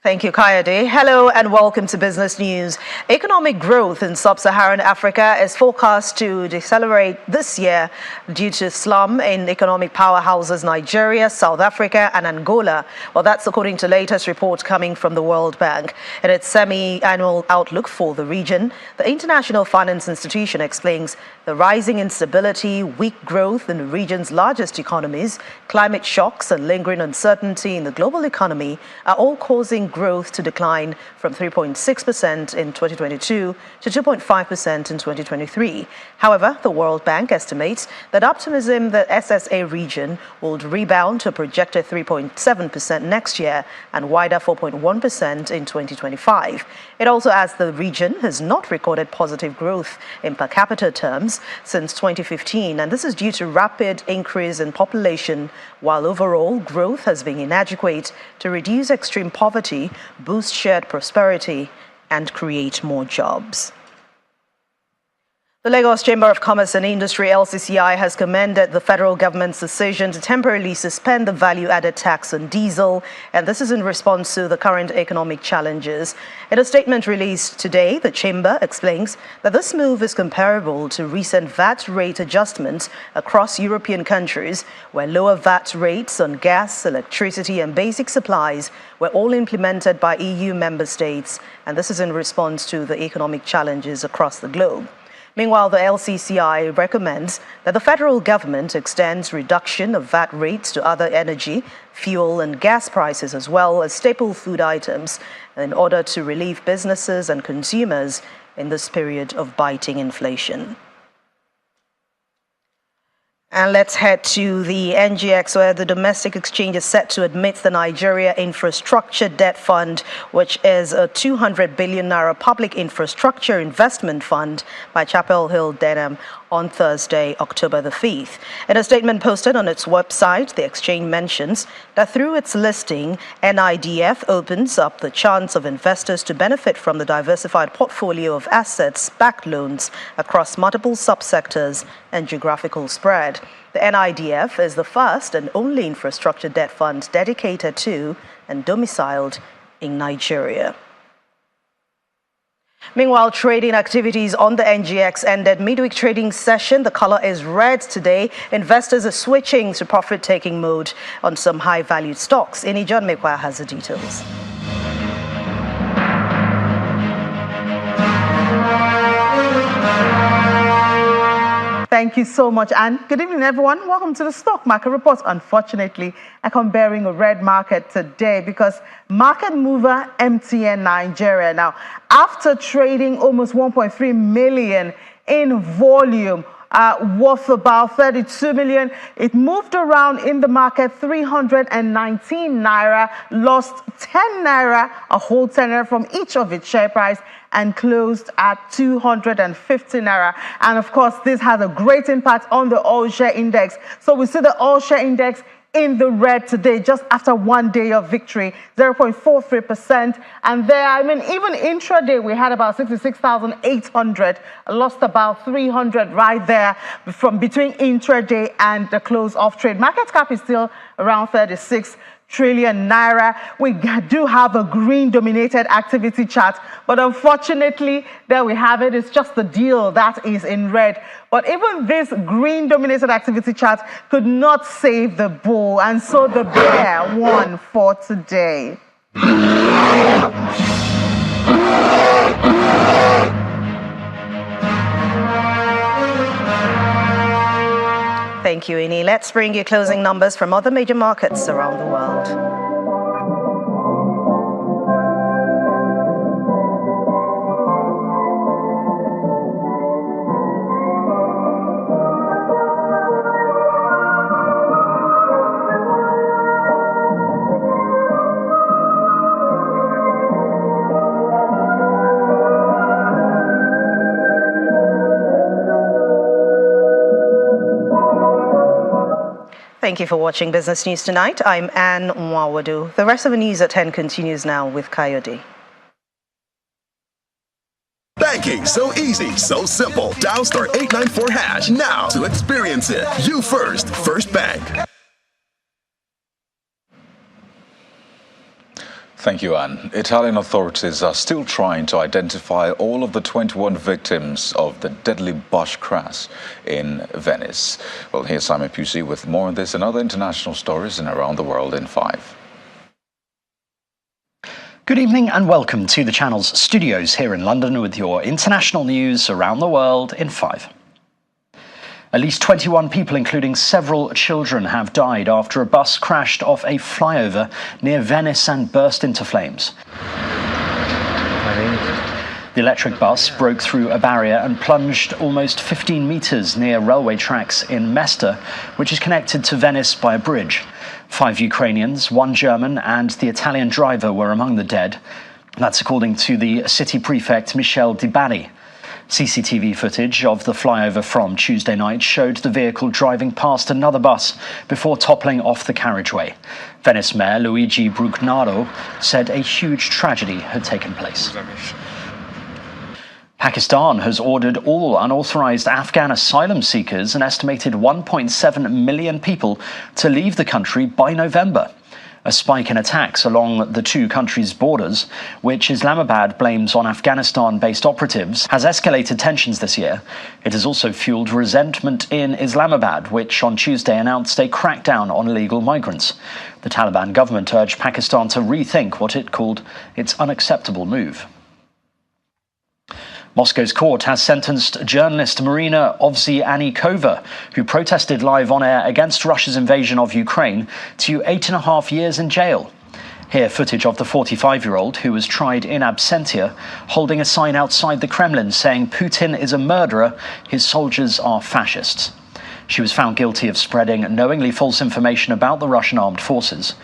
Thank you, Kayode. Hello and welcome to Business News. Economic growth in sub-Saharan Africa is forecast to decelerate this year due to slump in economic powerhouses Nigeria, South Africa and Angola. Well, that's according to latest reports coming from the World Bank. In its semi-annual outlook for the region, the International Finance Institution explains the rising instability, weak growth in the region's largest economies, climate shocks and lingering uncertainty in the global economy are all causing growth to decline from 3.6% in 2022 to 2.5% in 2023. However, the World Bank estimates that optimism the SSA region will rebound to a projected 3.7% next year and wider 4.1% in 2025. It also adds the region has not recorded positive growth in per capita terms since 2015, and this is due to rapid increase in population, while overall growth has been inadequate to reduce extreme poverty, boost shared prosperity, and create more jobs. The Lagos Chamber of Commerce and Industry, LCCI, has commended the federal government's decision to temporarily suspend the value-added tax on diesel, and this is in response to the current economic challenges. In a statement released today, the Chamber explains that this move is comparable to recent VAT rate adjustments across European countries, where lower VAT rates on gas, electricity, and basic supplies were all implemented by EU member states, and this is in response to the economic challenges across the globe. Meanwhile, the LCCI recommends that the federal government extends reduction of VAT rates to other energy, fuel and gas prices as well as staple food items in order to relieve businesses and consumers in this period of biting inflation. And let's head to the NGX, where the domestic exchange is set to admit the Nigeria Infrastructure Debt Fund, which is a 200 billion naira public infrastructure investment fund by Chapel Hill Denham on Thursday, October the 5th. In a statement posted on its website, the exchange mentions that through its listing, NIDF opens up the chance of investors to benefit from the diversified portfolio of assets-backed loans across multiple subsectors and geographical spread. The NIDF is the first and only infrastructure debt fund dedicated to and domiciled in Nigeria. Meanwhile, trading activities on the NGX ended midweek trading session. The color is red today. Investors are switching to profit-taking mode on some high-valued stocks. Ini John Mekwa has the details. Thank you so much, Anne. Good evening, everyone. Welcome to the Stock Market Report. Unfortunately, I come bearing a red market today because market mover MTN Nigeria. Now, after trading almost 1.3 million in volume worth about 32 million. It moved around in the market, 319 naira, lost 10 naira, a whole 10 naira from each of its share price, and closed at 250 naira. And of course, this has a great impact on the all share index. So we see the all share index in the red today, just after 1 day of victory, 0.43%. And there, I mean, even intraday, we had about 66,800, lost about 300 right there from between intraday and the close of trade. Market cap is still around 36 trillion naira. We do have a green dominated activity chart, but unfortunately, there we have it. It's just the deal that is in red. But even this green dominated activity chart could not save the bull, and so the bear won for today. Thank you, Ini. Let's bring you closing numbers from other major markets around the world. Thank you for watching Business News Tonight. I'm Anne Mwawadu. The rest of the news at 10 continues now with Kayode. Banking so easy, so simple. Dial star 894 hash now to experience it. You first, First Bank. Thank you, Anne. Italian authorities are still trying to identify all of the 21 victims of the deadly bus crash in Venice. Well, here's Simon Pusey with more on this and other international stories and around the world in 5. Good evening and welcome to the channel's studios here in London with your international news around the world in 5. At least 21 people, including several children, have died after a bus crashed off a flyover near Venice and burst into flames. The electric bus broke through a barrier and plunged almost 15 meters near railway tracks in Mestre, which is connected to Venice by a bridge. 5 Ukrainians, 1 German, and the Italian driver were among the dead. That's according to the city prefect Michel Di Bari. CCTV footage of the flyover from Tuesday night showed the vehicle driving past another bus before toppling off the carriageway. Venice Mayor Luigi Brugnaro said a huge tragedy had taken place. Pakistan has ordered all unauthorized Afghan asylum seekers, an estimated 1.7 million people, to leave the country by November. A spike in attacks along the two countries' borders, which Islamabad blames on Afghanistan-based operatives, has escalated tensions this year. It has also fueled resentment in Islamabad, which on Tuesday announced a crackdown on illegal migrants. The Taliban government urged Pakistan to rethink what it called its unacceptable move. Moscow's court has sentenced journalist Marina Ovsyannikova, who protested live on air against Russia's invasion of Ukraine, to 8.5 years in jail. Here, footage of the 45-year-old, who was tried in absentia, holding a sign outside the Kremlin saying Putin is a murderer, his soldiers are fascists. She was found guilty of spreading knowingly false information about the Russian armed forces.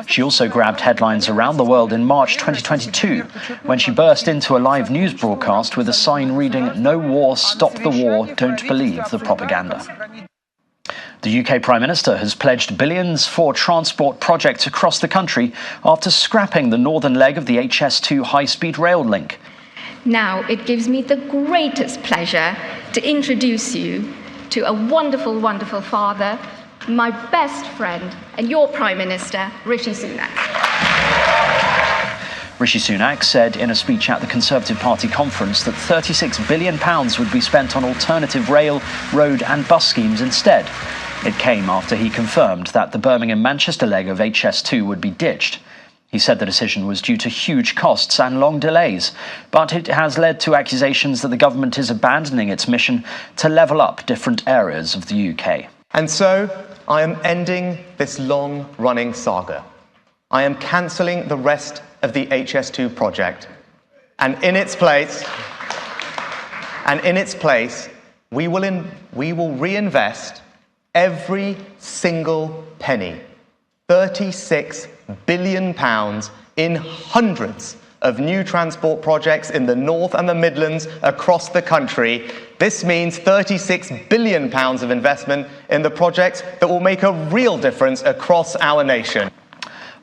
She also grabbed headlines around the world in March 2022, when she burst into a live news broadcast with a sign reading, "No war, stop the war, don't believe the propaganda." The UK Prime Minister has pledged billions for transport projects across the country after scrapping the northern leg of the HS2 high-speed rail link. Now, it gives me the greatest pleasure to introduce you to a wonderful, wonderful father, my best friend, and your Prime Minister, Rishi Sunak. Rishi Sunak said in a speech at the Conservative Party conference that £36 billion would be spent on alternative rail, road and bus schemes instead. It came after he confirmed that the Birmingham-Manchester leg of HS2 would be ditched. He said the decision was due to huge costs and long delays, but it has led to accusations that the government is abandoning its mission to level up different areas of the UK. And so, I am ending this long-running saga. I am cancelling the rest of the HS2 project. And in its place, And in its place, we will reinvest every single penny, £36 billion, in hundreds of new transport projects in the North and the Midlands across the country. This means £36 billion of investment in the projects that will make a real difference across our nation.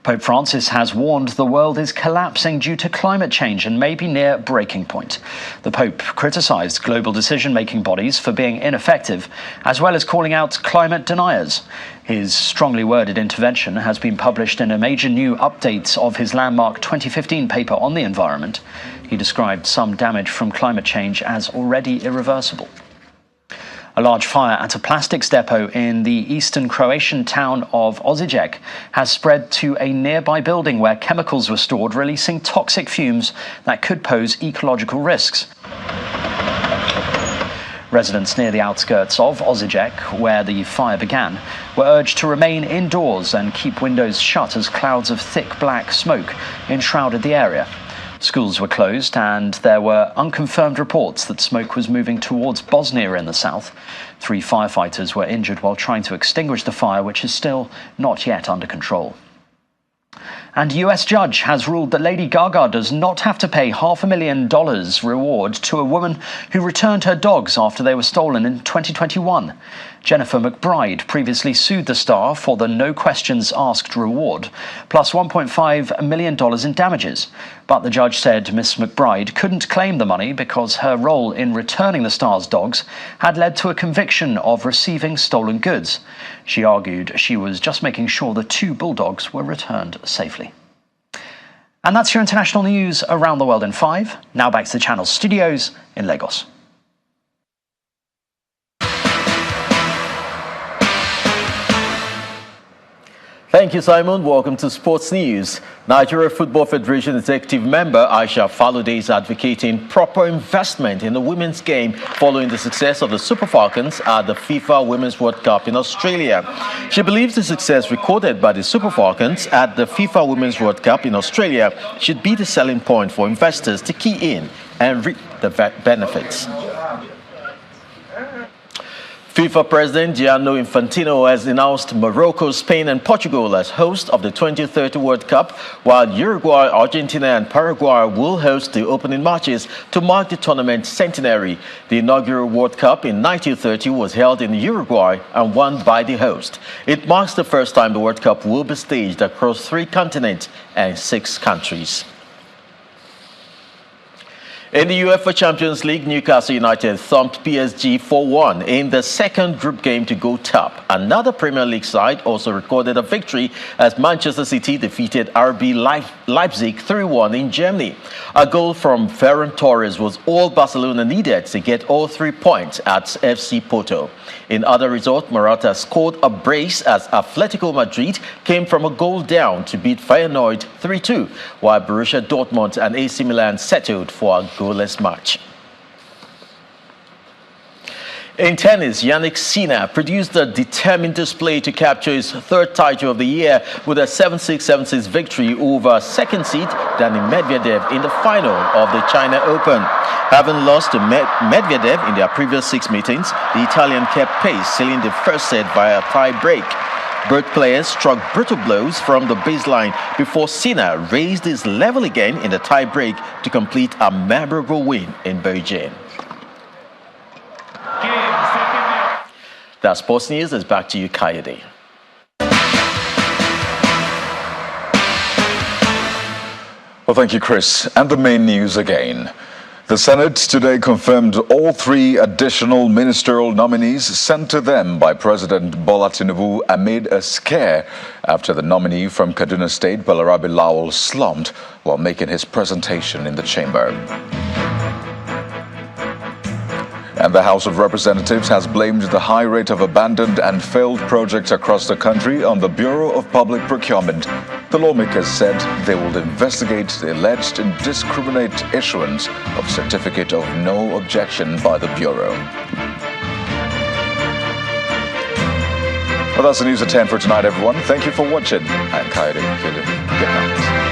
Pope Francis has warned the world is collapsing due to climate change and may be near breaking point. The Pope criticised global decision-making bodies for being ineffective, as well as calling out climate deniers. His strongly worded intervention has been published in a major new update of his landmark 2015 paper on the environment. He described some damage from climate change as already irreversible. A large fire at a plastics depot in the eastern Croatian town of Osijek has spread to a nearby building where chemicals were stored, releasing toxic fumes that could pose ecological risks. Residents near the outskirts of Osijek, where the fire began, were urged to remain indoors and keep windows shut as clouds of thick black smoke enshrouded the area. Schools were closed and there were unconfirmed reports that smoke was moving towards Bosnia in the south. 3 firefighters were injured while trying to extinguish the fire, which is still not yet under control. And a US judge has ruled that Lady Gaga does not have to pay $500,000 reward to a woman who returned her dogs after they were stolen in 2021. Jennifer McBride previously sued the star for the no questions asked reward, plus $1.5 million in damages. But the judge said Miss McBride couldn't claim the money because her role in returning the star's dogs had led to a conviction of receiving stolen goods. She argued she was just making sure the 2 bulldogs were returned safely. And that's your international news around the world in 5. Now back to the channel's studios in Lagos. Thank you, Simon. Welcome to Sports News. Nigeria Football Federation Executive Member Aisha Falode is advocating proper investment in the women's game following the success of the Super Falcons at the FIFA Women's World Cup in Australia. She believes the success recorded by the Super Falcons at the FIFA Women's World Cup in Australia should be the selling point for investors to key in and reap the benefits. FIFA President Gianni Infantino has announced Morocco, Spain and Portugal as hosts of the 2030 World Cup, while Uruguay, Argentina and Paraguay will host the opening matches to mark the tournament's centenary. The inaugural World Cup in 1930 was held in Uruguay and won by the host. It marks the first time the World Cup will be staged across 3 continents and 6 countries. In the UEFA Champions League, Newcastle United thumped PSG 4-1 in the second group game to go top. Another Premier League side also recorded a victory as Manchester City defeated RB Leipzig 3-1 in Germany. A goal from Ferran Torres was all Barcelona needed to get all 3 points at FC Porto. In other results, Morata scored a brace as Atletico Madrid came from a goal down to beat Feyenoord 3-2, while Borussia Dortmund and AC Milan settled for a goalless match. In tennis, Jannik Sinner produced a determined display to capture his 3rd title of the year with a 7-6, 7-6 victory over second seed Daniil Medvedev in the final of the China Open. Having lost to Medvedev in their previous 6 meetings, the Italian kept pace, sealing the first set via a tie break. Both players struck brutal blows from the baseline before Sinner raised his level again in the tie break to complete a memorable win in Beijing. That's Sports News. It's back to you, Kayode. Well, thank you, Chris. And the main news again. The Senate today confirmed all 3 additional ministerial nominees sent to them by President Bola Tinubu amid a scare after the nominee from Kaduna State, Balarabe Lawal, slumped while making his presentation in the chamber. And the House of Representatives has blamed the high rate of abandoned and failed projects across the country on the Bureau of Public Procurement. The lawmakers said they will investigate the alleged indiscriminate issuance of Certificate of No Objection by the Bureau. Well, that's the news at 10 for tonight, everyone. Thank you for watching. I'm Kayode. Good night.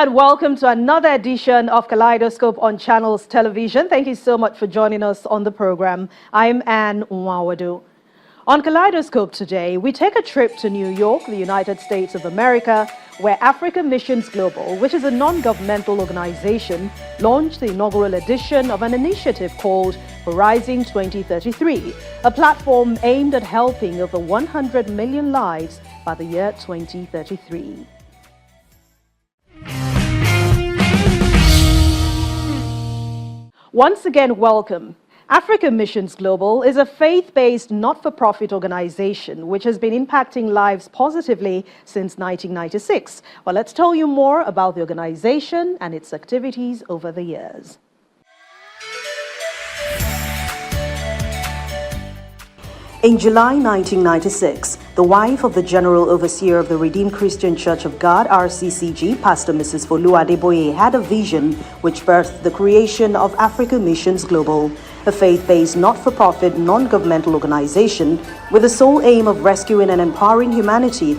and welcome to another edition of Kaleidoscope on Channels Television. Thank you so much for joining us on the program. I'm Anne Nwawadu. On Kaleidoscope today, we take a trip to New York, the United States of America, where Africa Missions Global, which is a non-governmental organization, launched the inaugural edition of an initiative called Horizon 2033, a platform aimed at helping over 100 million lives by the year 2033. Once again, welcome. Africa Missions Global is a faith-based, not-for-profit organization which has been impacting lives positively since 1996. Well, let's tell you more about the organization and its activities over the years. In July 1996, the wife of the General Overseer of the Redeemed Christian Church of God, RCCG, Pastor Mrs. Folu Adeboye, had a vision which birthed the creation of Africa Missions Global, a faith-based, not-for-profit, non-governmental organization with the sole aim of rescuing and empowering humanity